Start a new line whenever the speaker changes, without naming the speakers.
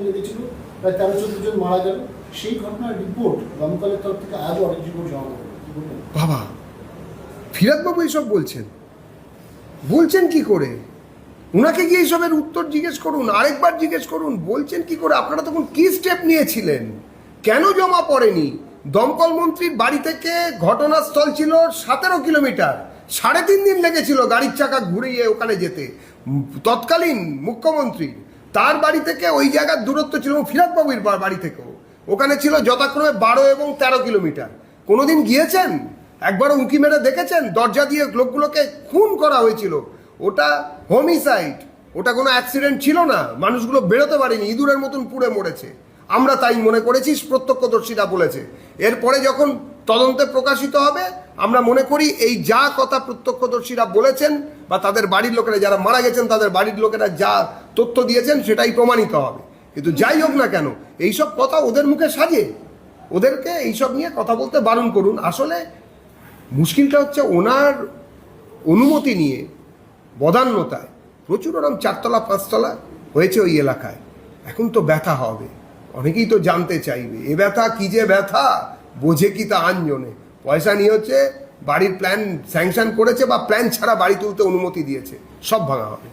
লেগেছিল, প্রায় 13-14 জন মারা গেল। সেই ঘটনার রিপোর্ট দমকলের তরফ থেকে আজও অনেক রিপোর্ট জমা দেবে। কি বলবেন?
বাবা, ফিরাদবাবু এইসব বলছেন কি করে? ওনাকে গিয়ে এইসবের উত্তর জিজ্ঞেস করুন, আরেকবার জিজ্ঞেস করুন বলছেন কি করে। আপনারা তখন কি স্টেপ নিয়েছিলেন? কেন জমা পড়েনি? দমকল মন্ত্রীর বাড়ি থেকে ঘটনাস্থল ছিল 17 কিলোমিটার, 3.5 দিন লেগেছিল গাড়ির চাকা ঘুরিয়ে ওখানে যেতে। তৎকালীন মুখ্যমন্ত্রী তার বাড়ি থেকে ওই জায়গার দূরত্ব ছিল, ফিরাদবাবুর বাড়ি থেকেও ওখানে ছিল যথাক্রমে 12 এবং 13 কিলোমিটার। কোনোদিন গিয়েছেন? একবারও উঁকি মেরে দেখেছেন? দরজা দিয়ে লোকগুলোকে খুন করা হয়েছিল। ওটা হোমিসাইড, ওটা কোনো অ্যাক্সিডেন্ট ছিল না। মানুষগুলো বেরোতে পারেনি, ইঁদুরের মতন পুড়ে মরেছে। আমরা তাই মনে করেছি, প্রত্যক্ষদর্শীরা বলেছে। এরপরে যখন তদন্তে প্রকাশিত হবে, আমরা মনে করি এই যা কথা প্রত্যক্ষদর্শীরা বলেছেন বা তাদের বাড়ির লোকেরা যারা মারা গেছেন তাদের বাড়ির লোকেরা যা তথ্য দিয়েছেন সেটাই প্রমাণিত হবে। কিন্তু যাই হোক না কেন, এইসব কথা ওদের মুখে সাজে, ওদেরকে এইসব নিয়ে কথা বলতে বারণ করুন। আসলে মুশকিলটা হচ্ছে ওনার অনুমতি নিয়ে বদান্যতায় প্রচুর ওরকম 4 তলা 5 তলা হয়েছে ওই এলাকায়। এখন তো ব্যথা হবে, অনেকেই তো জানতে চাইবে এ ব্যথা কি যে ব্যথা, বোঝে কি তা আঞ্জনে। পয়সা নিয়ে হচ্ছে, বাড়ির প্ল্যান স্যাংশন করেছে বা প্ল্যান ছাড়া বাড়ি তুলতে অনুমতি দিয়েছে, সব ভাঙা হবে।